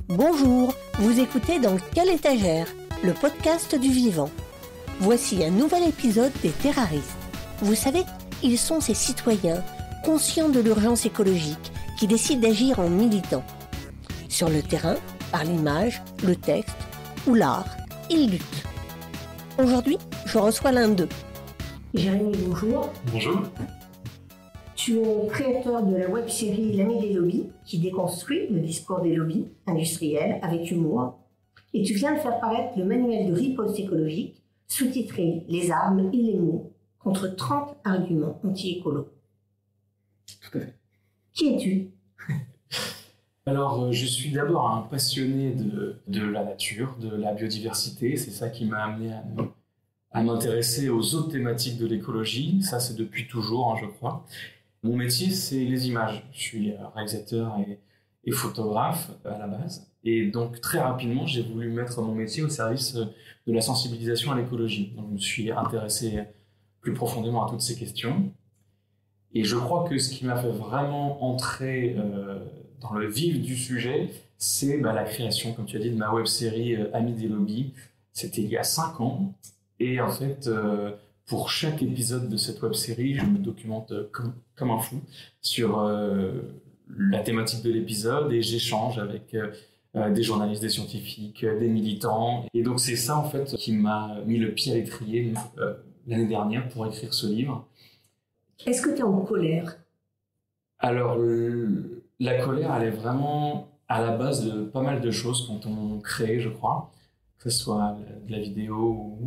Bonjour, vous écoutez Dans Quelle étagère, le podcast du vivant. Voici un nouvel épisode des terraristes. Vous savez, ils sont ces citoyens conscients de l'urgence écologique qui décident d'agir en militant. Sur le terrain, par l'image, le texte ou l'art, ils luttent. Aujourd'hui, je reçois l'un d'eux. Jérémy, bonjour. Bonjour. Tu es créateur de la web-série L'Ami des lobbies, qui déconstruit le discours des lobbies industriels avec humour. Et tu viens de faire paraître le manuel de riposte écologique, sous-titré Les armes et les mots, contre 30 arguments anti-écolos. Tout à fait. Qui es-tu ? Alors, je suis d'abord un passionné de la nature, de la biodiversité. C'est ça qui m'a amené à m'intéresser aux autres thématiques de l'écologie. Ça, c'est depuis toujours, je crois. Mon métier, c'est les images. Je suis réalisateur et photographe à la base. Et donc, très rapidement, j'ai voulu mettre mon métier au service de la sensibilisation à l'écologie. Donc, je me suis intéressé plus profondément à toutes ces questions. Et je crois que ce qui m'a fait vraiment entrer dans le vif du sujet, c'est la création, comme tu as dit, de ma web-série Amis des lobbies. C'était il y a 5 ans. Et en fait, pour chaque épisode de cette web-série, je me documente comme un fou sur la thématique de l'épisode et j'échange avec des journalistes, des scientifiques, des militants. Et donc c'est ça en fait qui m'a mis le pied à l'étrier l'année dernière pour écrire ce livre. Est-ce que tu es en colère ? Alors, la colère, elle est vraiment à la base de pas mal de choses quand on crée, je crois. Que ce soit de la vidéo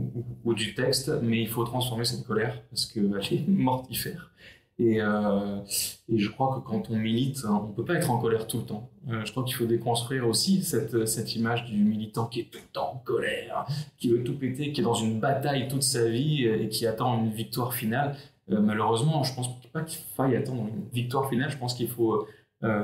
ou du texte, mais il faut transformer cette colère parce qu'elle est mortifère. Et je crois que quand on milite, on ne peut pas être en colère tout le temps. Je crois qu'il faut déconstruire aussi cette image du militant qui est tout le temps en colère, qui veut tout péter, qui est dans une bataille toute sa vie et qui attend une victoire finale. Malheureusement, je ne pense pas qu'il faille attendre une victoire finale. Je pense qu'il faut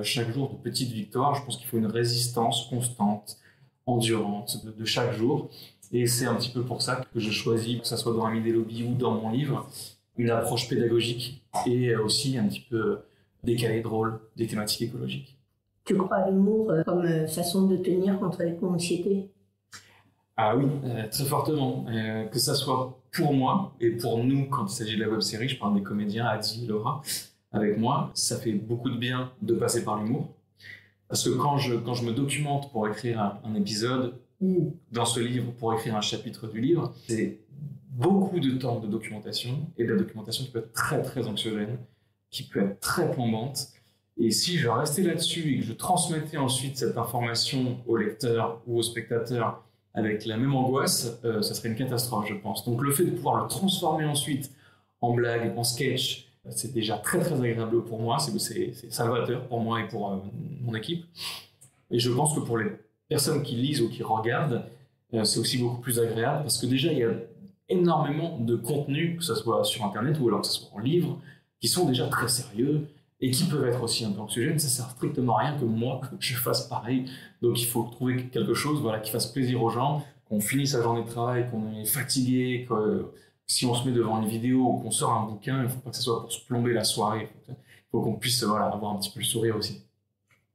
chaque jour de petites victoires. Je pense qu'il faut une résistance constante, endurante de chaque jour. Et c'est un petit peu pour ça que je choisis, que ce soit dans Amis des lobbies ou dans mon livre, une approche pédagogique et aussi un petit peu décalée, drôle des thématiques écologiques. Tu crois à l'humour comme façon de tenir contre l'éco-anxiété ? Ah oui, très fortement. Que ça soit pour moi et pour nous, quand il s'agit de la web-série, je parle des comédiens, Adi, Laura, avec moi, ça fait beaucoup de bien de passer par l'humour. Parce que quand je me documente pour écrire un épisode ou dans ce livre pour écrire un chapitre du livre, c'est beaucoup de temps de documentation et de la documentation qui peut être très très anxiogène, qui peut être très plombante. Et si je restais là-dessus et que je transmettais ensuite cette information au lecteur ou au spectateur avec la même angoisse, ça serait une catastrophe, je pense. Donc le fait de pouvoir le transformer ensuite en blague, en sketch, c'est déjà très très agréable pour moi, c'est salvateur pour moi et pour mon équipe. Et je pense que pour les personnes qui lisent ou qui regardent, c'est aussi beaucoup plus agréable parce que déjà il y a énormément de contenu, que ce soit sur internet ou alors que ce soit en livre, qui sont déjà très sérieux et qui peuvent être aussi un peu anxiogènes. Ça sert strictement à rien que moi je fasse pareil. Donc il faut trouver quelque chose qui fasse plaisir aux gens, qu'on finisse sa journée de travail, qu'on est fatigué, que si on se met devant une vidéo ou qu'on sort un bouquin, il ne faut pas que ce soit pour se plomber la soirée. Il faut qu'on puisse avoir un petit peu le sourire aussi.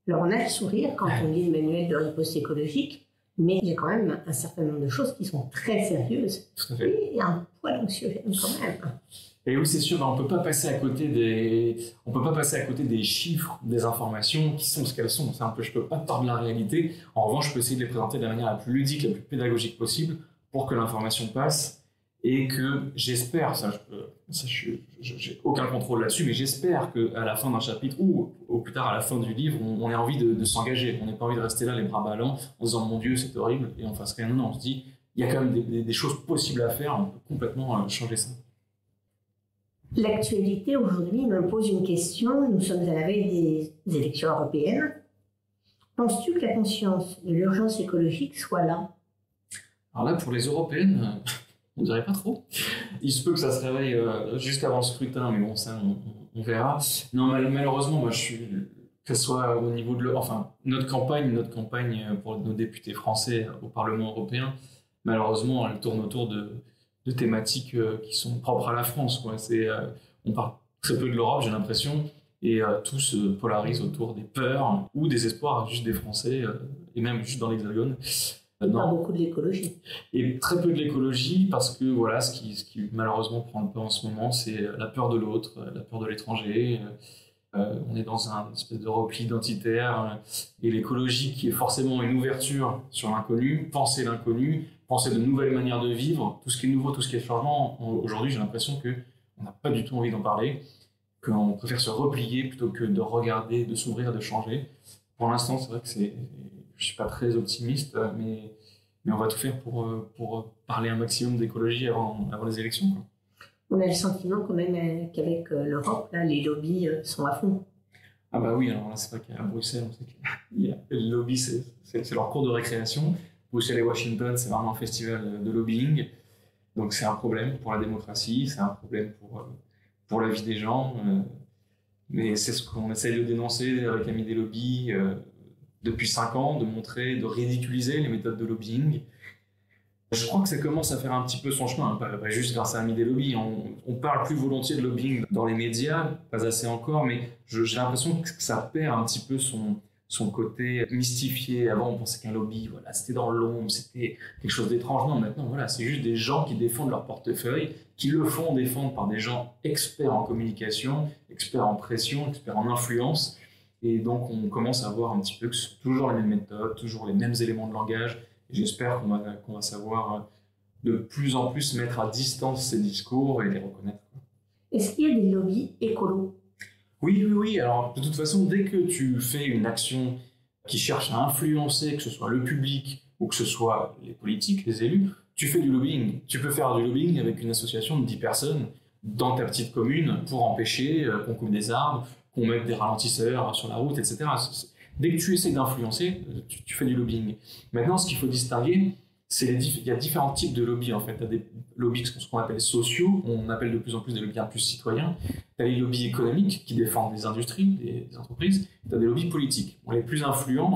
Alors on a le sourire quand on lit le manuel de riposte écologique, mais il y a quand même un certain nombre de choses qui sont très sérieuses. Tout à fait. Et un poil anxiogène quand même. Et oui, c'est sûr, on ne peut pas passer à côté des chiffres, des informations qui sont ce qu'elles sont. Je ne peux pas tordre la réalité. En revanche, je peux essayer de les présenter de la manière la plus ludique, la plus pédagogique possible pour que l'information passe et que j'espère, j'ai aucun contrôle là-dessus, mais j'espère qu'à la fin d'un chapitre ou au plus tard à la fin du livre, on ait envie de s'engager. On n'ait pas envie de rester là les bras ballants en disant mon Dieu, c'est horrible et on fasse rien. Non, on se dit il y a quand même des choses possibles à faire, on peut complètement changer ça. L'actualité aujourd'hui me pose une question. Nous sommes à la veille des élections européennes. Penses-tu que la conscience de l'urgence écologique soit là ? Alors là, pour les européennes, on dirait pas trop. Il se peut que ça se réveille jusqu'avant le scrutin, mais bon, ça, on verra. Non, malheureusement, moi, que ce soit au niveau de notre campagne pour nos députés français au Parlement européen, malheureusement, elle tourne autour de de thématiques qui sont propres à la France, quoi. On parle très peu de l'Europe, j'ai l'impression, et tout se polarise autour des peurs ou des espoirs juste des Français, et même juste dans l'Hexagone. Et pas beaucoup de l'écologie. Et très peu de l'écologie, parce que voilà, ce qui malheureusement prend le pas en ce moment, c'est la peur de l'autre, la peur de l'étranger. On est dans un espèce de repli identitaire, et l'écologie qui est forcément une ouverture sur l'inconnu, penser l'inconnu, penser de nouvelles manières de vivre, tout ce qui est nouveau, tout ce qui est changeant. Aujourd'hui, j'ai l'impression qu'on n'a pas du tout envie d'en parler, qu'on préfère se replier plutôt que de regarder, de s'ouvrir, de changer. Pour l'instant, c'est vrai que je ne suis pas très optimiste, mais on va tout faire pour parler un maximum d'écologie avant les élections, quoi. On a le sentiment quand même qu'avec l'Europe, là, les lobbies sont à fond. Ah bah oui, alors là, c'est vrai qu'à Bruxelles, on sait qu'il y a le lobby, c'est leur cours de récréation. Bruxelles et Washington, c'est vraiment un festival de lobbying. Donc c'est un problème pour la démocratie, c'est un problème pour la vie des gens. Mais c'est ce qu'on essaye de dénoncer avec Amis des lobbies depuis 5 ans, de montrer, de ridiculiser les méthodes de lobbying. Je crois que ça commence à faire un petit peu son chemin, pas juste grâce à Amis des lobbies. On parle plus volontiers de lobbying dans les médias, pas assez encore, mais j'ai l'impression que ça perd un petit peu son côté mystifié. Avant, on pensait qu'un lobby, voilà, c'était dans l'ombre, c'était quelque chose d'étrange. Non, maintenant, voilà, c'est juste des gens qui défendent leur portefeuille, qui le font défendre par des gens experts en communication, experts en pression, experts en influence. Et donc, on commence à voir un petit peu que c'est toujours les mêmes méthodes, toujours les mêmes éléments de langage. J'espère qu'on va savoir de plus en plus mettre à distance ces discours et les reconnaître. Est-ce qu'il y a des lobbies écolos ? Oui. Alors, de toute façon, dès que tu fais une action qui cherche à influencer, que ce soit le public ou que ce soit les politiques, les élus, tu fais du lobbying. Tu peux faire du lobbying avec une association de 10 personnes dans ta petite commune pour empêcher qu'on coupe des arbres, qu'on mette des ralentisseurs sur la route, etc. Dès que tu essaies d'influencer, tu fais du lobbying. Maintenant, ce qu'il faut distinguer, il y a différents types de lobbies, en fait. Tu as des lobbies, ce qu'on appelle sociaux, on appelle de plus en plus des lobbies plus citoyens. Tu as les lobbies économiques qui défendent des industries, des entreprises. Tu as des lobbies politiques. Bon, les plus influents,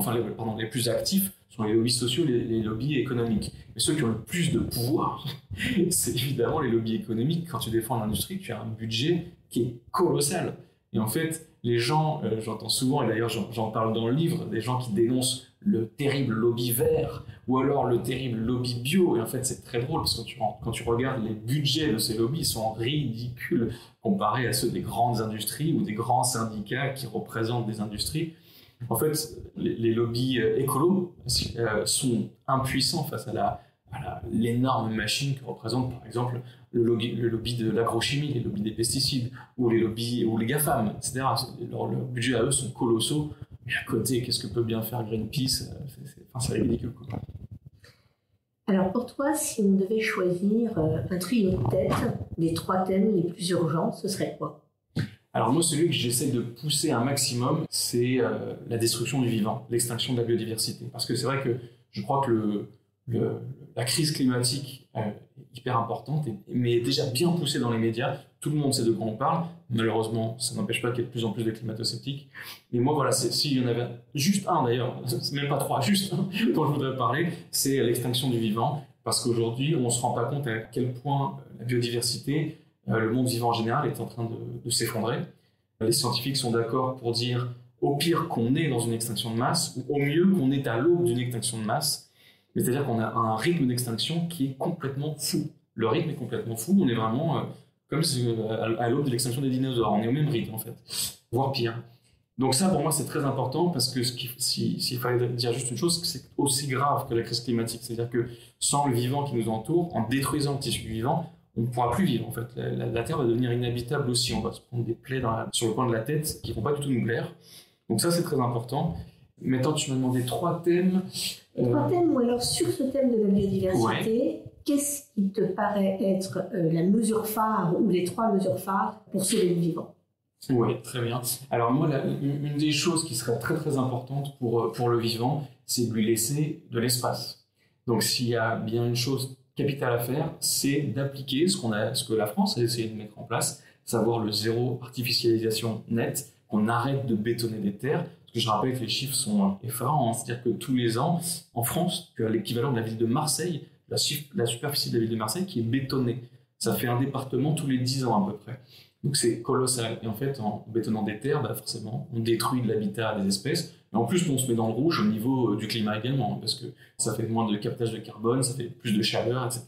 les plus actifs sont les lobbies sociaux, les lobbies économiques. Mais ceux qui ont le plus de pouvoir, c'est évidemment les lobbies économiques. Quand tu défends l'industrie, tu as un budget qui est colossal. Et en fait, les gens, j'entends souvent, et d'ailleurs j'en parle dans le livre, des gens qui dénoncent le terrible lobby vert ou alors le terrible lobby bio. Et en fait, c'est très drôle parce que quand tu regardes les budgets de ces lobbies, ils sont ridicules comparés à ceux des grandes industries ou des grands syndicats qui représentent des industries. En fait, les lobbies écolos sont impuissants face à l'énorme machine que représente, par exemple, le lobby de l'agrochimie, les lobbies des pesticides, ou les lobbies, ou les GAFAM, etc. Leurs budgets à eux sont colossaux. Mais à côté, qu'est-ce que peut bien faire Greenpeace ? C'est ridicule, quoi. Alors pour toi, si on devait choisir un trio de tête, les 3 thèmes les plus urgents, ce serait quoi ? Alors moi, celui que j'essaie de pousser un maximum, c'est la destruction du vivant, l'extinction de la biodiversité. Parce que c'est vrai que je crois que la crise climatique est hyper importante, mais déjà bien poussée dans les médias. Tout le monde sait de quoi on parle. Malheureusement, ça n'empêche pas qu'il y ait de plus en plus de climato-sceptiques. Mais moi, voilà, s'il y en avait juste un d'ailleurs, c'est même pas 3, juste un dont je voudrais parler, c'est l'extinction du vivant. Parce qu'aujourd'hui, on ne se rend pas compte à quel point la biodiversité, le monde vivant en général, est en train de s'effondrer. Les scientifiques sont d'accord pour dire au pire qu'on est dans une extinction de masse, ou au mieux qu'on est à l'aube d'une extinction de masse. C'est-à-dire qu'on a un rythme d'extinction qui est complètement fou. Le rythme est complètement fou. On est vraiment comme à l'aube de l'extinction des dinosaures. On est au même rythme, en fait, voire pire. Donc ça, pour moi, c'est très important parce que s'il fallait dire juste une chose, c'est aussi grave que la crise climatique. C'est-à-dire que sans le vivant qui nous entoure, en détruisant le tissu vivant, on ne pourra plus vivre, en fait. La Terre va devenir inhabitable aussi. On va se prendre des plaies sur le coin de la tête qui ne vont pas du tout nous plaire. Donc ça, c'est très important. Maintenant, tu m'as demandé 3 thèmes. 3 thèmes, ou alors sur ce thème de la biodiversité, qu'est-ce qui te paraît être la mesure phare ou les 3 mesures phares pour sauver le vivant ? Oui, très bien. Alors moi, une des choses qui serait très très importante pour le vivant, c'est de lui laisser de l'espace. Donc s'il y a bien une chose capitale à faire, c'est d'appliquer ce que la France a essayé de mettre en place, savoir le zéro artificialisation nette, qu'on arrête de bétonner des terres. Je rappelle que les chiffres sont effarants, hein. C'est-à-dire que tous les ans, en France, tu as l'équivalent de la ville de Marseille, la superficie de la ville de Marseille qui est bétonnée. Ça fait un département tous les 10 ans à peu près. Donc c'est colossal. Et en fait, en bétonnant des terres, forcément, on détruit de l'habitat des espèces. Et en plus, on se met dans le rouge au niveau du climat également, parce que ça fait moins de captage de carbone, ça fait plus de chaleur, etc.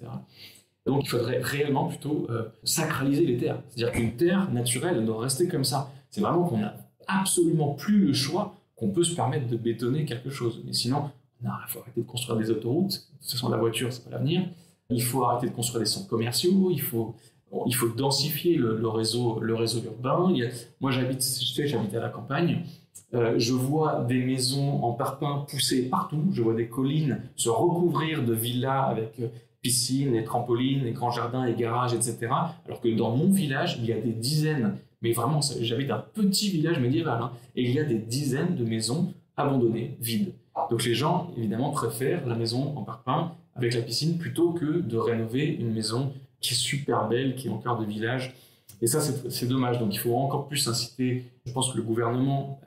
Donc il faudrait réellement plutôt sacraliser les terres. C'est-à-dire qu'une terre naturelle doit rester comme ça. C'est vraiment qu'on n'a absolument plus le choix qu'on peut se permettre de bétonner quelque chose. Mais sinon, il faut arrêter de construire des autoroutes. De toute façon, la voiture, c'est pas l'avenir. Il faut arrêter de construire des centres commerciaux. Il faut densifier le réseau urbain. Moi, j'habite à la campagne. Je vois des maisons en parpaing pousser partout. Je vois des collines se recouvrir de villas avec piscines, et trampolines, et grands jardins, et garages, etc. Alors que dans mon village, il y a des dizaines, mais vraiment, j'habite un petit village médiéval, et il y a des dizaines de maisons abandonnées, vides. Donc les gens, évidemment, préfèrent la maison en parpaing avec la piscine plutôt que de rénover une maison qui est super belle, qui est en cœur de village. Et ça, c'est dommage. Donc il faut encore plus inciter. Je pense que le gouvernement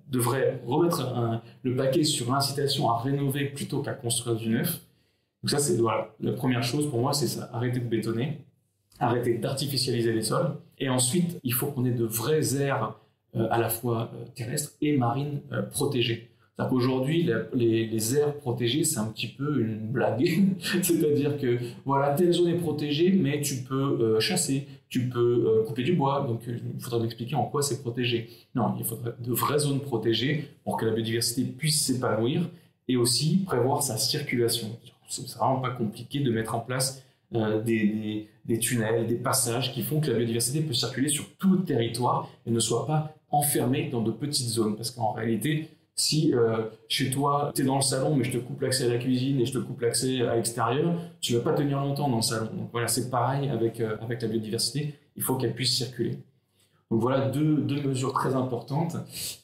devrait remettre le paquet sur l'incitation à rénover plutôt qu'à construire du neuf. Donc ça, c'est la première chose pour moi, c'est ça, arrêter de bétonner, arrêter d'artificialiser les sols. Et ensuite, il faut qu'on ait de vraies aires à la fois terrestres et marines protégées. C'est-à-dire qu'aujourd'hui, les aires protégées, c'est un petit peu une blague. C'est-à-dire que telle zone est protégée, mais tu peux chasser, tu peux couper du bois. Donc il faudra m'expliquer en quoi c'est protégé. Non, il faudrait de vraies zones protégées pour que la biodiversité puisse s'épanouir et aussi prévoir sa circulation. C'est vraiment pas compliqué de mettre en place des tunnels, des passages qui font que la biodiversité peut circuler sur tout le territoire et ne soit pas enfermée dans de petites zones. Parce qu'en réalité, si chez toi, tu es dans le salon, mais je te coupe l'accès à la cuisine et je te coupe l'accès à l'extérieur, tu ne vas pas tenir longtemps dans le salon. Donc voilà, c'est pareil avec la biodiversité, il faut qu'elle puisse circuler. Donc voilà deux mesures très importantes.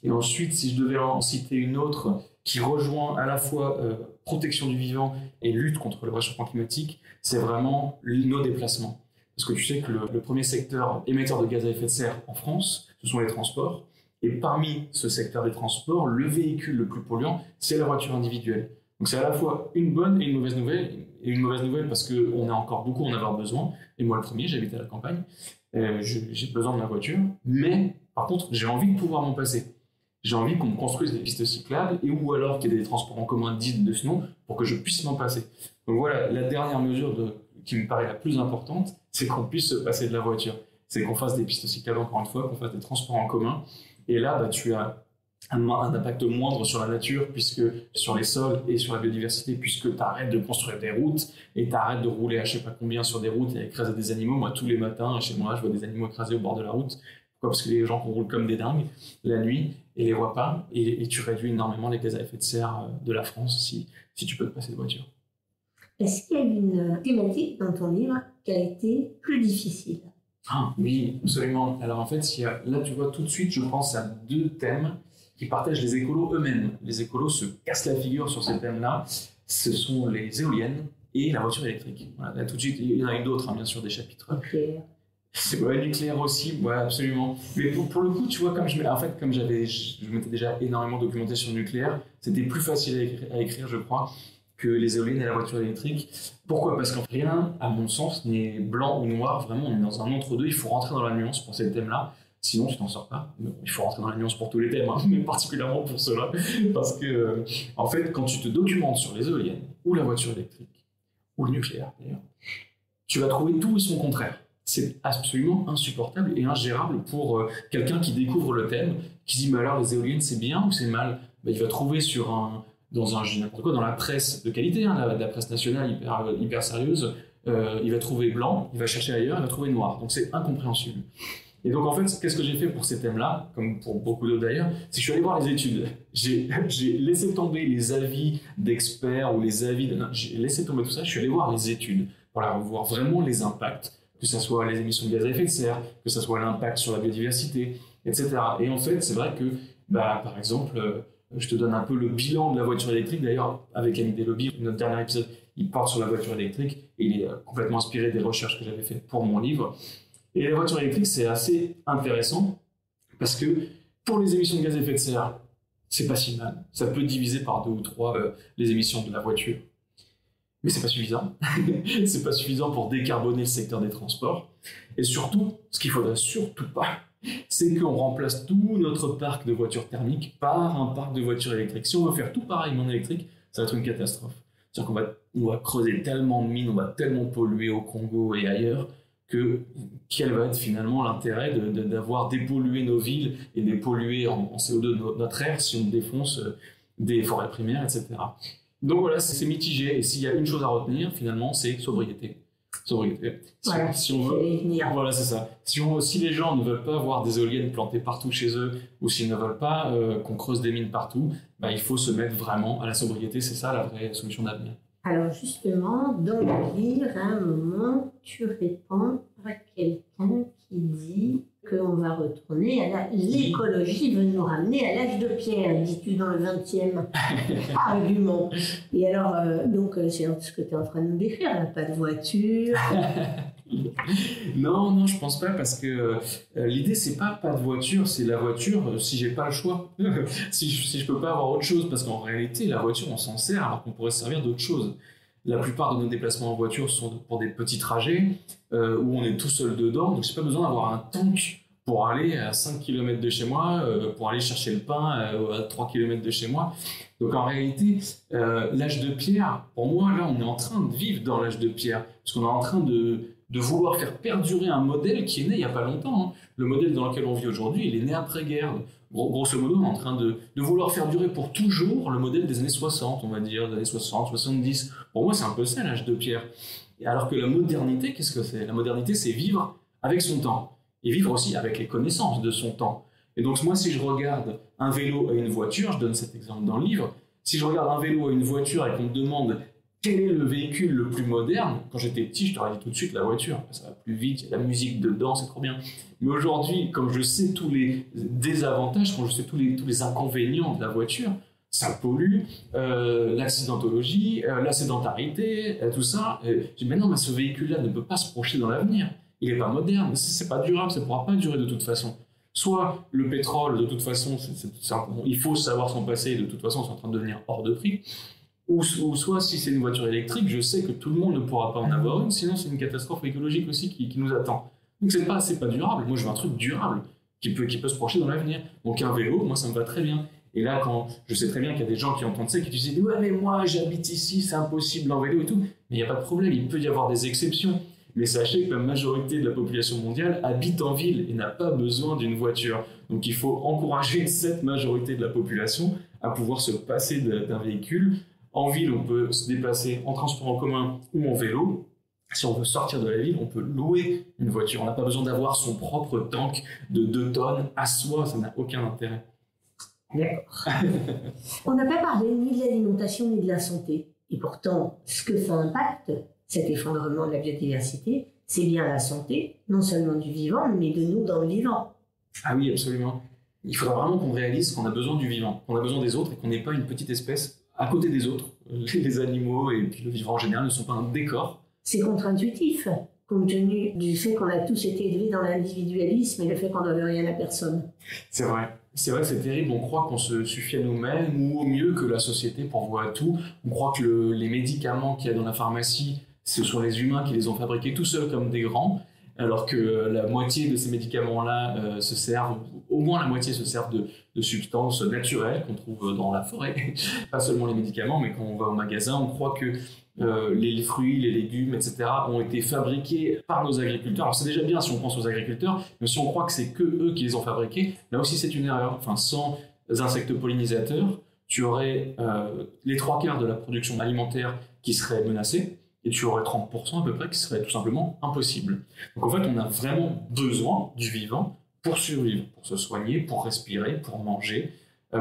Et ensuite, si je devais en citer une autre qui rejoint à la fois protection du vivant et lutte contre le réchauffement climatique, c'est vraiment nos déplacements. Parce que tu sais que le premier secteur émetteur de gaz à effet de serre en France, ce sont les transports. Et parmi ce secteur des transports, le véhicule le plus polluant, c'est la voiture individuelle. Donc c'est à la fois une bonne et une mauvaise nouvelle. Et une mauvaise nouvelle parce qu'on a encore beaucoup à en avoir besoin. Et moi le premier, j'habite à la campagne. J'ai besoin de ma voiture. Mais par contre, j'ai envie de pouvoir m'en passer. J'ai envie qu'on me construise des pistes cyclables ou alors qu'il y ait des transports en commun dignes de ce nom pour que je puisse m'en passer. Donc voilà, la dernière mesure qui me paraît la plus importante, c'est qu'on puisse se passer de la voiture. C'est qu'on fasse des pistes cyclables encore une fois, qu'on fasse des transports en commun. Et là, tu as un impact moindre sur la nature, sur les sols et sur la biodiversité, puisque tu arrêtes de construire des routes et tu arrêtes de rouler à je ne sais pas combien sur des routes et à écraser des animaux. Moi, tous les matins, chez moi, je vois des animaux écrasés au bord de la route. Pourquoi ? Parce que les gens roulent comme des dingues la nuit et les voient pas. Et tu réduis énormément les gaz à effet de serre de la France si tu peux te passer de voiture. Est-ce qu'il y a une thématique dans ton livre qui a été plus difficile ? Oui, absolument. Alors en fait, là tu vois tout de suite, je pense à deux thèmes qui partagent les écolos eux-mêmes. Les écolos se cassent la figure sur ces thèmes-là. Ce sont les éoliennes et la voiture électrique. Voilà, là tout de suite, il y en a eu d'autres, bien sûr, des chapitres. Nucléaire. C'est nucléaire aussi, absolument. Mais pour le coup, tu vois, comme je m'étais déjà énormément documenté sur le nucléaire, c'était plus facile à écrire, je crois, que les éoliennes et la voiture électrique. Pourquoi ? Parce qu'en rien, à mon sens, n'est blanc ou noir. Vraiment, on est dans un entre-deux. Il faut rentrer dans la nuance pour ces thèmes-là. Sinon, tu t'en sors pas. Il faut rentrer dans la nuance pour tous les thèmes, mais particulièrement pour ceux-là. Parce que, en fait, quand tu te documentes sur les éoliennes, ou la voiture électrique, ou le nucléaire d'ailleurs, tu vas trouver tout et son contraire. C'est absolument insupportable et ingérable pour quelqu'un qui découvre le thème, qui dit « mais alors, les éoliennes, c'est bien ou c'est mal ?» Il va trouver dans la presse de qualité, la presse nationale hyper sérieuse, il va trouver blanc, il va chercher ailleurs, il va trouver noir. Donc c'est incompréhensible. Et donc en fait, qu'est-ce que j'ai fait pour ces thèmes-là, comme pour beaucoup d'autres d'ailleurs, c'est que je suis allé voir les études. J'ai laissé tomber les avis d'experts ou les avis j'ai laissé tomber tout ça, je suis allé voir les études pour voir vraiment les impacts, que ce soit les émissions de gaz à effet de serre, que ce soit l'impact sur la biodiversité, etc. Et en fait, c'est vrai que, par exemple, je te donne un peu le bilan de la voiture électrique. D'ailleurs, avec Annie Deloby, notre dernier épisode, il porte sur la voiture électrique et il est complètement inspiré des recherches que j'avais faites pour mon livre. Et la voiture électrique, c'est assez intéressant parce que pour les émissions de gaz à effet de serre, c'est pas si mal. Ça peut diviser par 2 ou 3 les émissions de la voiture. Mais c'est pas suffisant. C'est pas suffisant pour décarboner le secteur des transports. Et surtout, ce qu'il faudrait surtout pas, c'est qu'on remplace tout notre parc de voitures thermiques par un parc de voitures électriques. Si on veut faire tout pareil mais en électrique, ça va être une catastrophe. C'est-à-dire qu'on va creuser tellement de mines, on va tellement polluer au Congo et ailleurs, quel va être finalement l'intérêt d'avoir dépollué nos villes et dépolluer en CO2 notre air si on défonce des forêts primaires, etc. Donc voilà, c'est mitigé. Et s'il y a une chose à retenir, finalement, c'est sobriété. Sobriété. Voilà, si on veut, voilà, c'est ça. Si les gens ne veulent pas avoir des éoliennes plantées partout chez eux, ou s'ils ne veulent pas qu'on creuse des mines partout, il faut se mettre vraiment à la sobriété. C'est ça la vraie solution d'avenir. Alors justement, dans le livre, à un moment, tu réponds à quelqu'un qui dit qu'on va retourner l'écologie veut nous ramener à l'âge de pierre, dis-tu dans le 20e argument. Et alors, donc, c'est ce que tu es en train de nous décrire, là, pas de voiture. Non, je pense pas, parce que l'idée, c'est pas de voiture, c'est la voiture si j'ai pas le choix. si je peux pas avoir autre chose, parce qu'en réalité, la voiture, on s'en sert alors qu'on pourrait se servir d'autre chose. La plupart de nos déplacements en voiture sont pour des petits trajets où on est tout seul dedans, donc j'ai pas besoin d'avoir un tank pour aller à 5 km de chez moi, pour aller chercher le pain à 3 km de chez moi. Donc en réalité, l'âge de pierre, pour moi, là, on est en train de vivre dans l'âge de pierre, parce qu'on est en train de vouloir faire perdurer un modèle qui est né il n'y a pas longtemps. Le modèle dans lequel on vit aujourd'hui, il est né après-guerre. Grosso modo, on est en train de vouloir faire durer pour toujours le modèle des années 60, on va dire, des années 60, 70. Pour moi, c'est un peu ça l'âge de pierre. Et alors que la modernité, qu'est-ce que c'est ? La modernité, c'est vivre avec son temps. Et vivre aussi avec les connaissances de son temps. Et donc moi, si je regarde un vélo et une voiture, je donne cet exemple dans le livre, si je regarde un vélo et une voiture et qu'on me demande quel est le véhicule le plus moderne, quand j'étais petit, je t'aurais dit tout de suite la voiture. Ça va plus vite, il y a la musique dedans, c'est trop bien. Mais aujourd'hui, comme je sais tous les désavantages, quand je sais tous les inconvénients de la voiture, ça pollue, l'accidentologie, la sédentarité, tout ça. Je dis, mais non, mais ce véhicule-là ne peut pas se projeter dans l'avenir. Il n'est pas moderne, c'est pas durable, ça ne pourra pas durer de toute façon. Soit le pétrole, de toute façon, il faut savoir s'en passer, de toute façon, c'est en train de devenir hors de prix. Ou soit, si c'est une voiture électrique, je sais que tout le monde ne pourra pas en avoir une, sinon c'est une catastrophe écologique aussi qui nous attend. Donc c'est pas durable. Moi, je veux un truc durable qui peut se projeter dans l'avenir. Donc un vélo, moi, ça me va très bien. Et là, quand je sais très bien qu'il y a des gens qui entendent ça, qui disent « Ouais, mais moi, j'habite ici, c'est impossible en vélo et tout. » Mais il n'y a pas de problème, il peut y avoir des exceptions. Mais sachez que la majorité de la population mondiale habite en ville et n'a pas besoin d'une voiture. Donc il faut encourager cette majorité de la population à pouvoir se passer d'un véhicule. En ville, on peut se déplacer en transport en commun ou en vélo. Si on veut sortir de la ville, on peut louer une voiture. On n'a pas besoin d'avoir son propre tank de 2 tonnes à soi, ça n'a aucun intérêt. D'accord. On n'a pas parlé ni de l'alimentation ni de la santé. Et pourtant, ce que ça impacte, cet effondrement de la biodiversité, c'est bien la santé, non seulement du vivant, mais de nous dans le vivant. Ah oui, absolument. Il faudra vraiment qu'on réalise qu'on a besoin du vivant, qu'on a besoin des autres et qu'on n'est pas une petite espèce à côté des autres. Les animaux et puis le vivant en général ne sont pas un décor. C'est contre-intuitif, compte tenu du fait qu'on a tous été élevés dans l'individualisme et le fait qu'on ne doit rien à personne. C'est vrai. C'est vrai que c'est terrible, on croit qu'on se suffit à nous-mêmes ou au mieux que la société pourvoit à tout. On croit que les médicaments qu'il y a dans la pharmacie, ce sont les humains qui les ont fabriqués tout seuls comme des grands, alors que la moitié de ces médicaments-là au moins la moitié se servent de substances naturelles qu'on trouve dans la forêt. Pas seulement les médicaments, mais quand on va au magasin, on croit que les fruits, les légumes, etc. ont été fabriqués par nos agriculteurs. Alors c'est déjà bien si on pense aux agriculteurs, mais si on croit que c'est que eux qui les ont fabriqués, là aussi c'est une erreur. Enfin, sans insectes pollinisateurs, tu aurais les 3/4 de la production alimentaire qui serait menacée, et tu aurais 30% à peu près qui serait tout simplement impossible. Donc en fait, on a vraiment besoin du vivant pour survivre, pour se soigner, pour respirer, pour manger,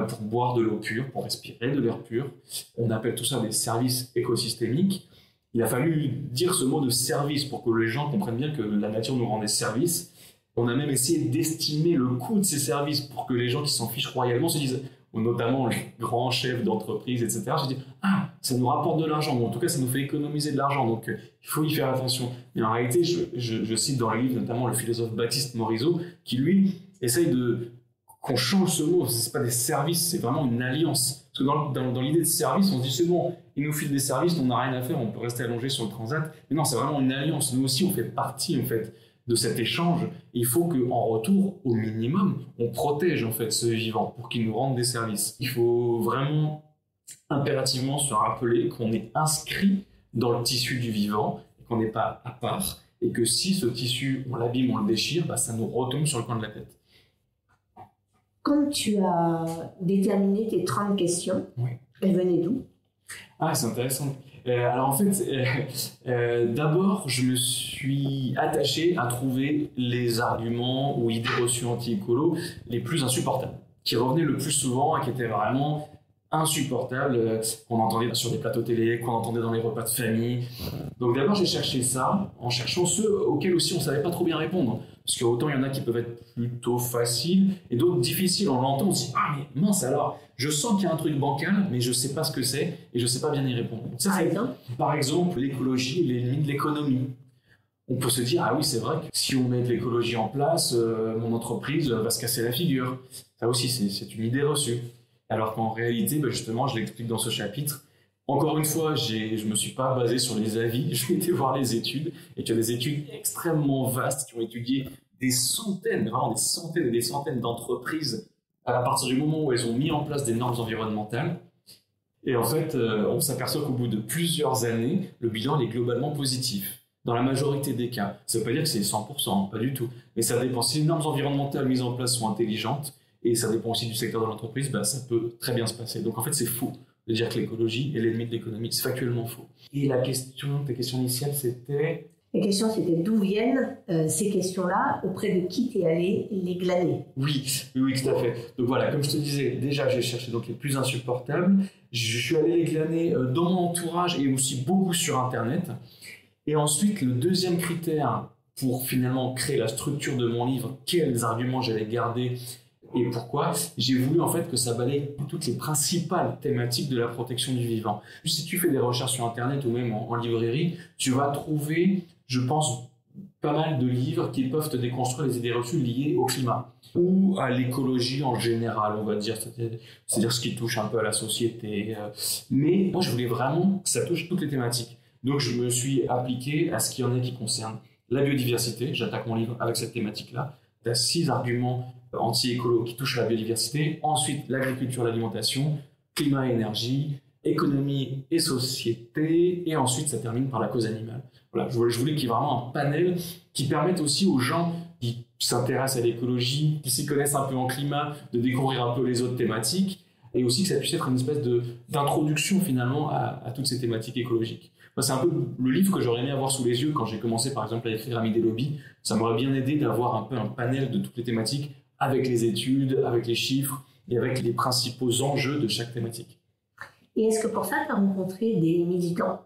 pour boire de l'eau pure, pour respirer de l'air pur. On appelle tout ça des services écosystémiques. Il a fallu dire ce mot de service pour que les gens comprennent bien que la nature nous rend des services. On a même essayé d'estimer le coût de ces services pour que les gens qui s'en fichent royalement se disent, notamment les grands chefs d'entreprise, etc., se disent « Ah, ça nous rapporte de l'argent, ou en tout cas ça nous fait économiser de l'argent, donc il faut y faire attention. » Mais en réalité, je cite dans le livre notamment le philosophe Baptiste Morisot, qui lui essaye de qu'on change ce mot. C'est pas des services, c'est vraiment une alliance. Parce que dans l'idée de service, on se dit c'est bon, ils nous filent des services, on n'a rien à faire, on peut rester allongé sur le transat. Mais non, c'est vraiment une alliance. Nous aussi, on fait partie en fait de cet échange. Et il faut qu'en retour, au minimum, on protège en fait ce vivant pour qu'il nous rende des services. Il faut vraiment impérativement se rappeler qu'on est inscrit dans le tissu du vivant, et qu'on n'est pas à part, et que si ce tissu, on l'abîme, on le déchire, bah, ça nous retombe sur le coin de la tête. Quand tu as déterminé tes 30 questions, Oui. Elles venaient d'où? Ah, c'est intéressant. Alors en fait, d'abord, je me suis attaché à trouver les arguments ou idées reçues anti-écolo les plus insupportables, qui revenaient le plus souvent et qui étaient vraiment insupportables, qu'on entendait sur des plateaux télé, qu'on entendait dans les repas de famille. Donc d'abord, j'ai cherché ça, en cherchant ceux auxquels aussi on ne savait pas trop bien répondre. Parce qu'autant il y en a qui peuvent être plutôt faciles et d'autres difficiles. On l'entend, on se dit « Ah mais mince alors, je sens qu'il y a un truc bancal, mais je ne sais pas ce que c'est et je ne sais pas bien y répondre. » Par exemple, l'écologie et les limites de l'économie. On peut se dire « Ah oui, c'est vrai que si on met de l'écologie en place, mon entreprise va se casser la figure. » Ça aussi, c'est une idée reçue. Alors qu'en réalité, justement, je l'explique dans ce chapitre, encore une fois, je ne me suis pas basé sur les avis, j'ai été voir les études, et tu as des études extrêmement vastes qui ont étudié des centaines, vraiment des centaines et des centaines d'entreprises à partir du moment où elles ont mis en place des normes environnementales. Et en fait, on s'aperçoit qu'au bout de plusieurs années, le bilan est globalement positif. Dans la majorité des cas. Ça ne veut pas dire que c'est 100%, pas du tout. Mais ça dépend. Si les normes environnementales mises en place sont intelligentes, et ça dépend aussi du secteur de l'entreprise, ça peut très bien se passer. Donc en fait, c'est faux de dire que l'écologie est l'ennemi de l'économie. C'est factuellement faux. Et ta question initiale, c'était... La question, c'était d'où viennent ces questions-là, auprès de qui t'es allé les glaner? Oui, tout à fait. Donc voilà, comme je te disais, déjà, j'ai cherché donc les plus insupportables. Je suis allé les glaner dans mon entourage et aussi beaucoup sur Internet. Et ensuite, le deuxième critère pour finalement créer la structure de mon livre, quels arguments j'allais garder et pourquoi, j'ai voulu en fait que ça balaye toutes les principales thématiques de la protection du vivant. Si tu fais des recherches sur Internet ou même en librairie, tu vas trouver, je pense, pas mal de livres qui peuvent te déconstruire les idées reçues liées au climat ou à l'écologie en général, on va dire, c'est-à-dire ce qui touche un peu à la société. Mais moi, je voulais vraiment que ça touche toutes les thématiques. Donc, je me suis appliqué à ce qu'il y en ait qui concernent la biodiversité. J'attaque mon livre avec cette thématique-là. Tu as 6 arguments anti-écolo qui touchent à la biodiversité. Ensuite, l'agriculture, l'alimentation, climat et énergie, économie et société. Et ensuite, ça termine par la cause animale. Voilà, je voulais qu'il y ait vraiment un panel qui permette aussi aux gens qui s'intéressent à l'écologie, qui s'y connaissent un peu en climat, de découvrir un peu les autres thématiques. Et aussi que ça puisse être une espèce d'introduction finalement à toutes ces thématiques écologiques. C'est un peu le livre que j'aurais aimé avoir sous les yeux quand j'ai commencé par exemple à écrire Amis des lobbies. Ça m'aurait bien aidé d'avoir un peu un panel de toutes les thématiques avec les études, avec les chiffres et avec les principaux enjeux de chaque thématique. Et est-ce que pour ça, tu as rencontré des militants?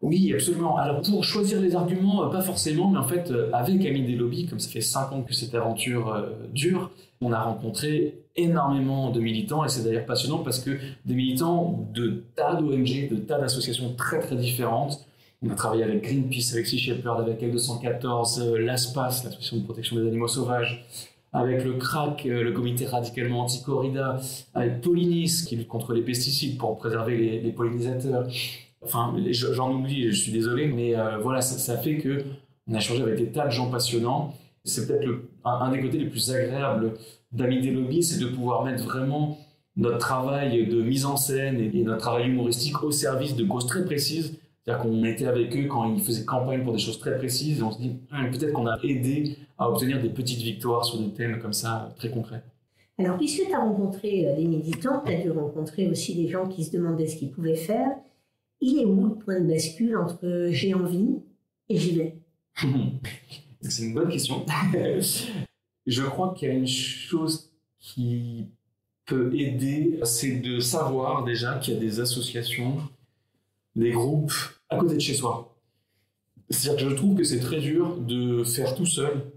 Oui, absolument. Alors pour choisir les arguments, pas forcément, mais en fait avec Amis des lobbies, comme ça fait 5 ans que cette aventure dure, on a rencontré énormément de militants et c'est d'ailleurs passionnant parce que des militants de tas d'ONG, de tas d'associations très très différentes. On a travaillé avec Greenpeace, avec Sea Shepherd, avec L214, l'ASPAS, l'association de protection des animaux sauvages, avec le CRAC, le comité radicalement anti-corrida, avec Polinis qui lutte contre les pesticides pour préserver les pollinisateurs. Enfin, j'en oublie, je suis désolé, mais voilà, ça fait qu'on a échangé avec des tas de gens passionnants. C'est peut-être un des côtés les plus agréables d'Amis des lobbies, c'est de pouvoir mettre vraiment notre travail de mise en scène et notre travail humoristique au service de causes très précises. C'est-à-dire qu'on était avec eux quand ils faisaient campagne pour des choses très précises et on se dit peut-être qu'on a aidé à obtenir des petites victoires sur des thèmes comme ça très concrets. Alors, puisque tu as rencontré des militants, tu as dû rencontrer aussi des gens qui se demandaient ce qu'ils pouvaient faire. Il est où le point de bascule entre j'ai envie et j'y vais? C'est une bonne question. Je crois qu'il y a une chose qui peut aider, c'est de savoir déjà qu'il y a des associations, des groupes à côté de chez soi. C'est-à-dire que je trouve que c'est très dur de faire tout seul,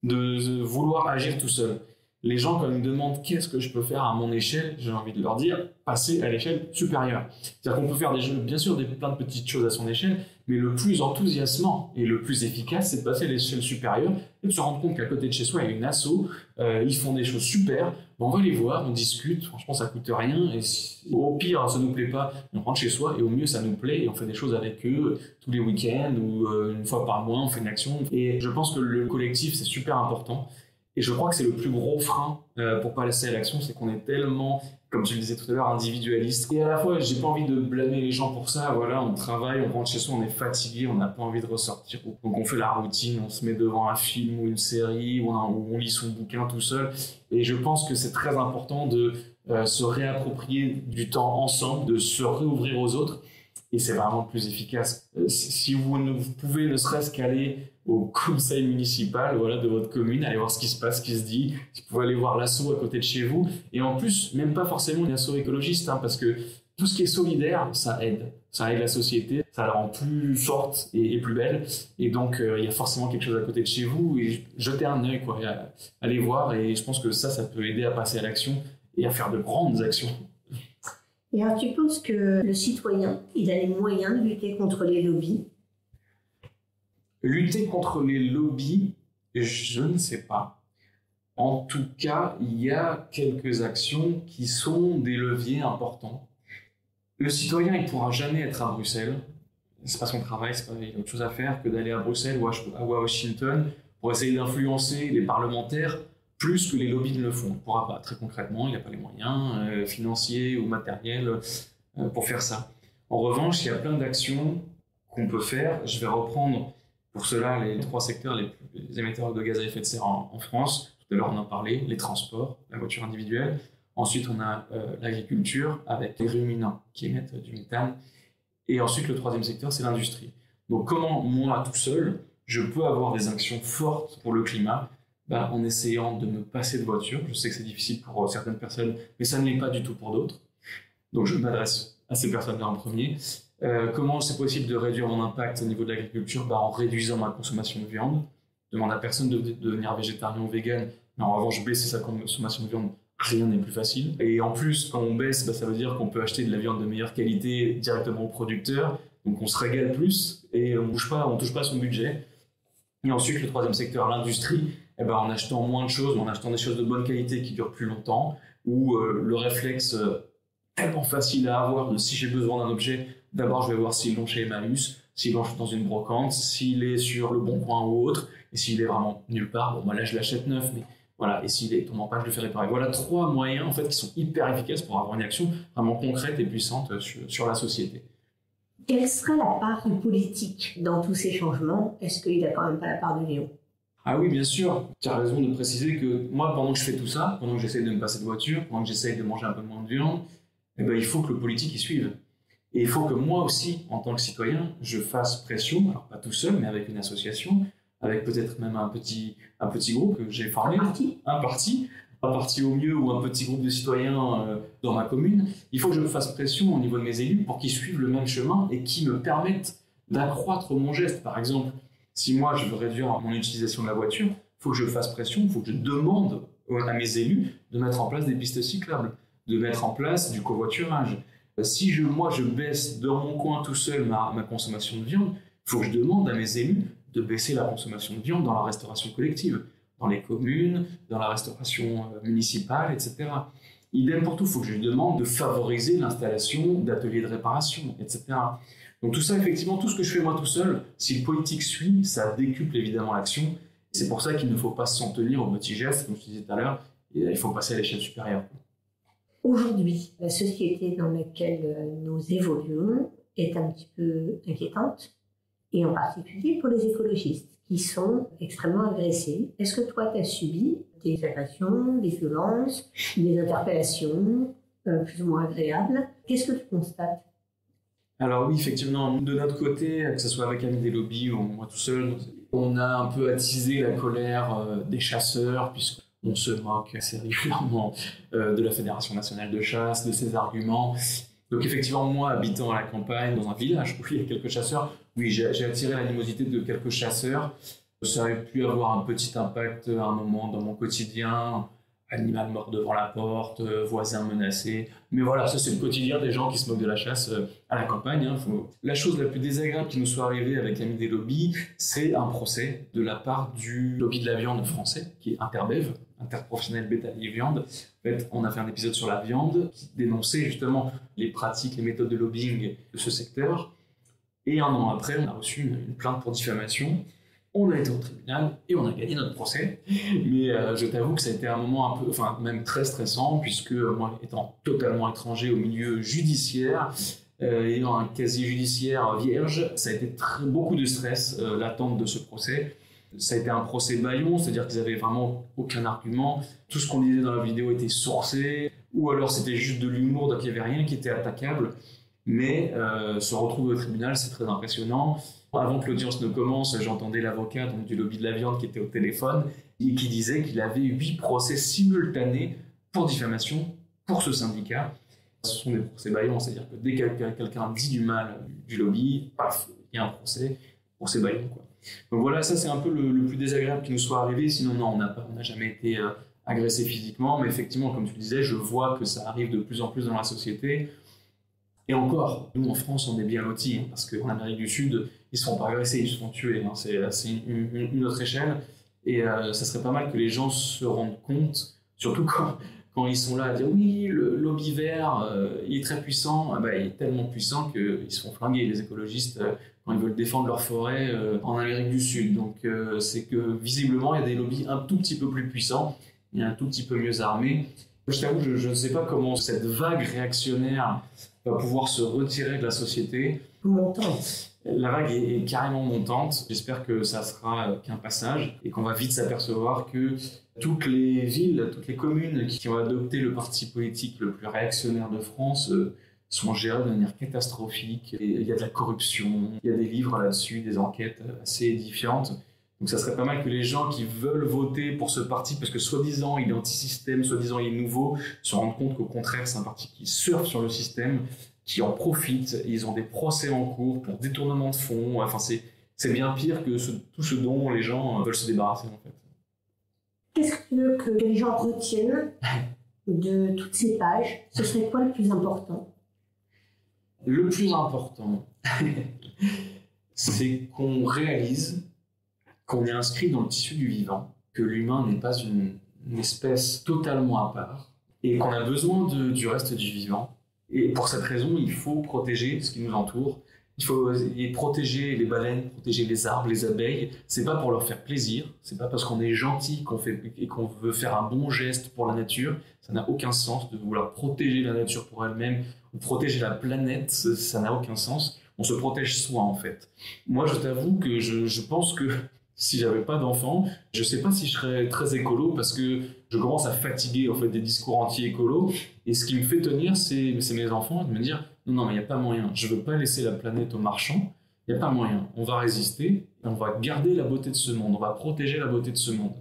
de vouloir agir tout seul. Les gens, quand ils me demandent qu'est-ce que je peux faire à mon échelle, j'ai envie de leur dire, passez à l'échelle supérieure. C'est-à-dire qu'on peut faire bien sûr plein de petites choses à son échelle, Mais le plus enthousiasmant et le plus efficace, c'est de passer à l'échelle supérieure et de se rendre compte qu'à côté de chez soi, il y a une asso, ils font des choses super, on va les voir, on discute, franchement ça coûte rien, et au pire ça nous plaît pas, on rentre chez soi, et au mieux ça nous plaît, et on fait des choses avec eux tous les week-ends, ou une fois par mois, on fait une action. Et je pense que le collectif, c'est super important. Et je crois que c'est le plus gros frein pour pas passer à l'action, c'est qu'on est tellement, comme tu le disais tout à l'heure, individualiste. Et à la fois, j'ai pas envie de blâmer les gens pour ça. Voilà, on travaille, on rentre chez soi, on est fatigué, on n'a pas envie de ressortir. Donc on fait la routine, on se met devant un film ou une série, ou on lit son bouquin tout seul. Et je pense que c'est très important de se réapproprier du temps ensemble, de se réouvrir aux autres. Et c'est vraiment le plus efficace. Si vous pouvez ne serait-ce qu'aller au conseil municipal, voilà, de votre commune, aller voir ce qui se passe, ce qui se dit. Si vous pouvez aller voir l'asso à côté de chez vous. Et en plus, même pas forcément une asso écologiste, hein, parce que tout ce qui est solidaire, ça aide. Ça aide la société, ça la rend plus forte et plus belle. Et donc, il y a forcément quelque chose à côté de chez vous. Et jetez un œil, quoi, et allez voir. Et je pense que ça peut aider à passer à l'action et à faire de grandes actions. Et alors, tu penses que le citoyen, il a les moyens de lutter contre les lobbies? Lutter contre les lobbies, je ne sais pas. En tout cas, il y a quelques actions qui sont des leviers importants. Le citoyen, il ne pourra jamais être à Bruxelles. C'est pas son travail, il y a autre chose à faire que d'aller à Bruxelles ou à Washington pour essayer d'influencer les parlementaires plus que les lobbies ne le font. Il ne pourra pas, très concrètement, il n'a pas les moyens financiers ou matériels pour faire ça. En revanche, il y a plein d'actions qu'on peut faire. Je vais reprendre pour cela les 3 secteurs les émetteurs de gaz à effet de serre en France. Tout à l'heure, on en parlait, les transports, la voiture individuelle. Ensuite, on a l'agriculture avec les ruminants qui émettent du méthane. Et ensuite, le 3e secteur, c'est l'industrie. Donc, comment, moi, tout seul, je peux avoir des actions fortes pour le climat en essayant de me passer de voiture. Je sais que c'est difficile pour certaines personnes, mais ça ne l'est pas du tout pour d'autres. Donc, je m'adresse à ces personnes-là en premier. Comment c'est possible de réduire mon impact au niveau de l'agriculture? En réduisant ma consommation de viande. Je demande à personne de devenir végétarien ou vegan, mais en revanche, baisser sa consommation de viande, rien n'est plus facile. Et en plus, quand on baisse, ça veut dire qu'on peut acheter de la viande de meilleure qualité directement au producteur, donc on se régale plus et on ne touche pas à son budget. Et ensuite, le 3e secteur, l'industrie, en achetant moins de choses, en achetant des choses de bonne qualité qui durent plus longtemps, ou le réflexe tellement facile à avoir de si j'ai besoin d'un objet, d'abord je vais voir s'ils l'ont chez Emmaüs, s'ils l'ont dans une brocante, s'il est sur le Bon Coin ou autre, et s'il est vraiment nulle part, là je l'achète neuf, mais voilà, et s'il est tombé en panne, je le fais réparer. Voilà 3 moyens en fait qui sont hyper efficaces pour avoir une action vraiment concrète et puissante sur la société. Quelle serait la part du politique dans tous ces changements? Est-ce qu'il n'a quand même pas la part du lion? Ah oui, bien sûr. Tu as raison de préciser que moi, pendant que je fais tout ça, pendant que j'essaye de me passer de voiture, pendant que j'essaye de manger un peu moins de viande, il faut que le politique y suive. Et il faut que moi aussi, en tant que citoyen, je fasse pression, alors pas tout seul, mais avec une association, avec peut-être même un petit groupe que j'ai formé. Un parti au mieux, ou un petit groupe de citoyens dans ma commune. Il faut que je me fasse pression au niveau de mes élus pour qu'ils suivent le même chemin et qu'ils me permettent d'accroître mon geste. Par exemple, si moi je veux réduire mon utilisation de la voiture, il faut que je fasse pression, il faut que je demande à mes élus de mettre en place des pistes cyclables, de mettre en place du covoiturage. Si moi je baisse dans mon coin tout seul ma consommation de viande, il faut que je demande à mes élus de baisser la consommation de viande dans la restauration collective, dans les communes, dans la restauration municipale, etc. Idem pour tout, il faut que je lui demande de favoriser l'installation d'ateliers de réparation, etc. Donc tout ça, effectivement, tout ce que je fais moi tout seul, si le politique suit, ça décuple évidemment l'action. C'est pour ça qu'il ne faut pas s'en tenir aux petits gestes, comme je disais tout à l'heure, et il faut passer à l'échelle supérieure. Aujourd'hui, la société dans laquelle nous évoluons est un petit peu inquiétante, et en particulier pour les écologistes, qui sont extrêmement agressés. Est-ce que toi, tu as subi des agressions, des violences, des interpellations plus ou moins agréables? Qu'est-ce que tu constates? Alors oui, effectivement, de notre côté, que ce soit avec Amis des lobbies ou moi tout seul, on a un peu attisé la colère des chasseurs, puisqu'on se moque assez régulièrement de la Fédération nationale de chasse, de ses arguments. Donc effectivement, moi, habitant à la campagne, dans un village où il y a quelques chasseurs, oui, j'ai attiré l'animosité de quelques chasseurs. Ça aurait pu avoir un petit impact à un moment dans mon quotidien. animal mort devant la porte, voisin menacé. Mais voilà, ça c'est le quotidien des gens qui se moquent de la chasse à la campagne. Hein. La chose la plus désagréable qui nous soit arrivée avec l'ami des lobbies, c'est un procès de la part du lobby de la viande français, qui est Interbev, Interprofessionnel Bétail et Viande. En fait, on a fait un épisode sur la viande qui dénonçait justement les pratiques, les méthodes de lobbying de ce secteur. Et un an après, on a reçu une plainte pour diffamation. On a été au tribunal et on a gagné notre procès. Mais je t'avoue que ça a été un moment même très stressant, puisque moi, étant totalement étranger au milieu judiciaire, ayant un casier judiciaire vierge, ça a été beaucoup de stress, l'attente de ce procès. Ça a été un procès bâillon, c'est-à-dire qu'ils n'avaient vraiment aucun argument. Tout ce qu'on disait dans la vidéo était sourcé, ou alors c'était juste de l'humour, donc il n'y avait rien qui était attaquable. Mais se retrouver au tribunal, c'est très impressionnant. Avant que l'audience ne commence, j'entendais l'avocat du lobby de la viande qui était au téléphone et qui disait qu'il avait 8 procès simultanés pour diffamation pour ce syndicat. Ce sont des procès bâillons, c'est-à-dire que dès que quelqu'un dit du mal du lobby, paf, il y a un procès bâillon, quoi. Donc voilà, ça c'est un peu le plus désagréable qui nous soit arrivé. Sinon, non, on n'a jamais été agressé physiquement, mais effectivement, comme tu le disais, je vois que ça arrive de plus en plus dans la société. Et encore, nous en France, on est bien lotis, hein, parce qu'en Amérique du Sud, ils ne se font pas agresser, ils se font tuer. Hein, c'est une autre échelle. Et ça serait pas mal que les gens se rendent compte, surtout quand ils sont là à dire oui, le lobby vert, il est très puissant. Il est tellement puissant qu'ils se font flinguer, les écologistes, quand ils veulent défendre leur forêt en Amérique du Sud. Donc c'est que visiblement, il y a des lobbies un tout petit peu plus puissants et un tout petit peu mieux armés. Je t'avoue, je ne sais pas comment cette vague réactionnaire va pouvoir se retirer de la société. Montante. La vague est carrément montante. J'espère que ça sera qu'un passage et qu'on va vite s'apercevoir que toutes les villes, toutes les communes qui ont adopté le parti politique le plus réactionnaire de France sont gérées de manière catastrophique. Et il y a de la corruption, il y a des livres là-dessus, des enquêtes assez édifiantes. Donc ça serait pas mal que les gens qui veulent voter pour ce parti, parce que soi-disant il est anti-système, soi-disant il est nouveau, se rendent compte qu'au contraire c'est un parti qui surfe sur le système, qui en profite, et ils ont des procès en cours pour détournement de fonds. Enfin c'est bien pire que tout ce dont les gens veulent se débarrasser en fait. Qu'est-ce que tu veux que les gens retiennent de toutes ces pages? Ce serait quoi le plus important? Le plus important, c'est qu'on réalise qu'on est inscrit dans le tissu du vivant, que l'humain n'est pas une espèce totalement à part, et qu'on a besoin du reste du vivant. Et pour cette raison, il faut protéger ce qui nous entoure. Il faut protéger les baleines, protéger les arbres, les abeilles. C'est pas pour leur faire plaisir, c'est pas parce qu'on est gentil et qu'on veut faire un bon geste pour la nature. Ça n'a aucun sens de vouloir protéger la nature pour elle-même ou protéger la planète, ça n'a aucun sens. On se protège soi en fait. Moi, je t'avoue que je pense que si j'avais pas d'enfants, je sais pas si je serais très écolo parce que je commence à fatiguer en fait des discours anti-écolo et ce qui me fait tenir c'est mes enfants, de me dire non mais il y a pas moyen, je veux pas laisser la planète aux marchands, il y a pas moyen, on va résister et on va garder la beauté de ce monde, on va protéger la beauté de ce monde.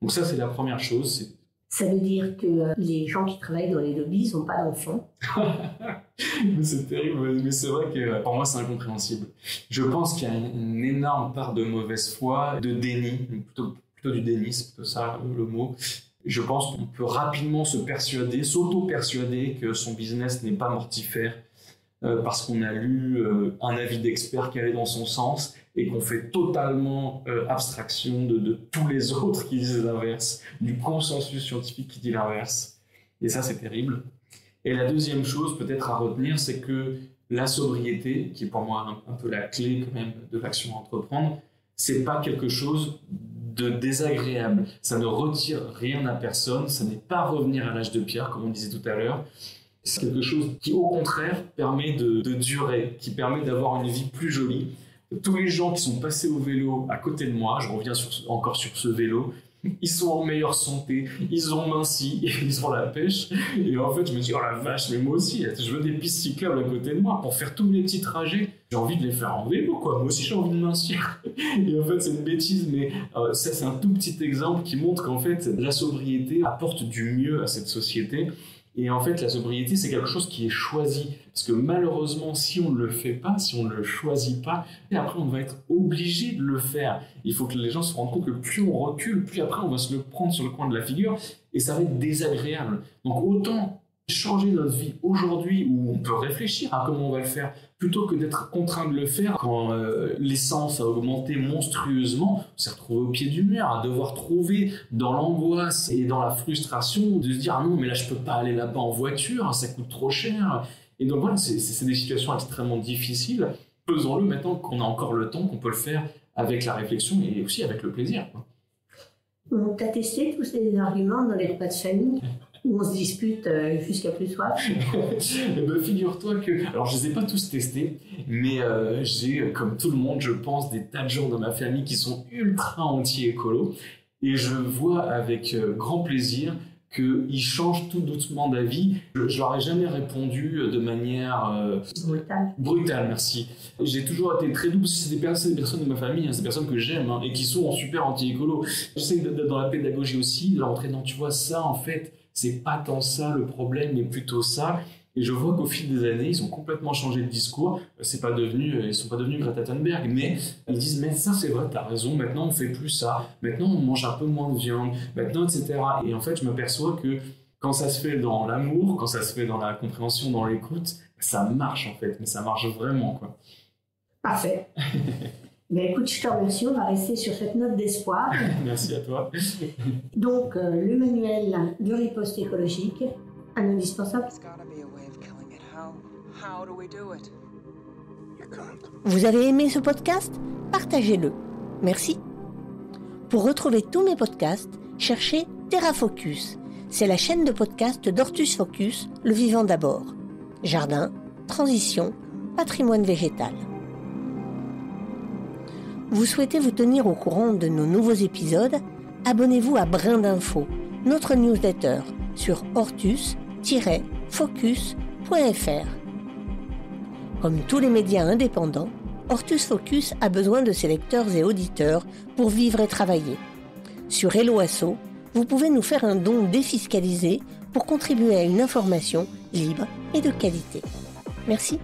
Donc ça c'est la première chose. Ça veut dire que les gens qui travaillent dans les lobbies n'ont pas d'enfants. C'est terrible, mais c'est vrai que pour moi c'est incompréhensible. Je pense qu'il y a une énorme part de mauvaise foi, de déni, plutôt du déni, c'est plutôt ça le mot. Je pense qu'on peut rapidement s'auto-persuader que son business n'est pas mortifère parce qu'on a lu un avis d'expert qui allait dans son sens et qu'on fait totalement abstraction de tous les autres qui disent l'inverse, du consensus scientifique qui dit l'inverse. Et ça, c'est terrible. Et la deuxième chose peut-être à retenir, c'est que la sobriété, qui est pour moi un peu la clé quand même de l'action à entreprendre, c'est pas quelque chose de désagréable. Ça ne retire rien à personne, ça n'est pas revenir à l'âge de pierre, comme on disait tout à l'heure. C'est quelque chose qui, au contraire, permet de durer, qui permet d'avoir une vie plus jolie. Tous les gens qui sont passés au vélo à côté de moi, je reviens encore sur ce vélo, ils sont en meilleure santé, ils ont minci, ils ont la pêche. Et en fait, je me dis, oh la vache, mais moi aussi, je veux des pistes cyclables à côté de moi pour faire tous mes petits trajets. J'ai envie de les faire en vélo, quoi. Moi aussi, j'ai envie de mincir. Et en fait, c'est une bêtise, mais ça, c'est un tout petit exemple qui montre qu'en fait, la sobriété apporte du mieux à cette société. Et en fait, la sobriété, c'est quelque chose qui est choisi. Parce que malheureusement, si on ne le fait pas, si on ne le choisit pas, et après, on va être obligé de le faire. Il faut que les gens se rendent compte que plus on recule, plus après, on va se le prendre sur le coin de la figure et ça va être désagréable. Donc, autant changer notre vie aujourd'hui où on peut réfléchir à comment on va le faire plutôt que d'être contraint de le faire quand l'essence a augmenté monstrueusement. On s'est retrouvé au pied du mur à devoir trouver dans l'angoisse et dans la frustration de se dire « Ah non, mais là, je peux pas aller là-bas en voiture, ça coûte trop cher. » Et donc voilà, c'est des situations extrêmement difficiles. Faisons-le maintenant qu'on a encore le temps, qu'on peut le faire avec la réflexion et aussi avec le plaisir. On t'a testé tous ces arguments dans les repas de famille où on se dispute jusqu'à plus soif? Figure-toi que... Alors, je ne les ai pas tous testés, mais j'ai, comme tout le monde, je pense, des tas de gens dans ma famille qui sont ultra anti-écolo. Et je vois avec grand plaisir qu'ils changent tout doucement d'avis. Je leur ai jamais répondu de manière... brutale, merci. J'ai toujours été très doux parce que c'est des personnes de ma famille, c'est des personnes que j'aime et qui sont super anti-écolo. J'essaie d'être dans la pédagogie aussi, de leur montrer, non, tu vois, ça, en fait, c'est pas tant ça le problème, mais plutôt ça. Et je vois qu'au fil des années, ils ont complètement changé de discours. Ils sont pas devenus Greta Thunberg, mais ils disent, mais ça c'est vrai, t'as raison, maintenant on fait plus ça, maintenant on mange un peu moins de viande, maintenant, etc. Et en fait, je m'aperçois que quand ça se fait dans l'amour, quand ça se fait dans la compréhension, dans l'écoute, ça marche en fait, mais ça marche vraiment, quoi. Parfait. Mais écoute, je te remercie, on va rester sur cette note d'espoir. Merci à toi. Donc, le manuel de riposte écologique, un indispensable. Vous avez aimé ce podcast? Partagez-le. Merci. Pour retrouver tous mes podcasts, cherchez TerraFocus. C'est la chaîne de podcast d'Hortus Focus, le vivant d'abord. Jardin, transition, patrimoine végétal. Vous souhaitez vous tenir au courant de nos nouveaux épisodes? Abonnez-vous à Brin d'Info, notre newsletter, sur hortus-focus.fr. Comme tous les médias indépendants, Hortus Focus a besoin de ses lecteurs et auditeurs pour vivre et travailler. Sur Hello Asso, vous pouvez nous faire un don défiscalisé pour contribuer à une information libre et de qualité. Merci.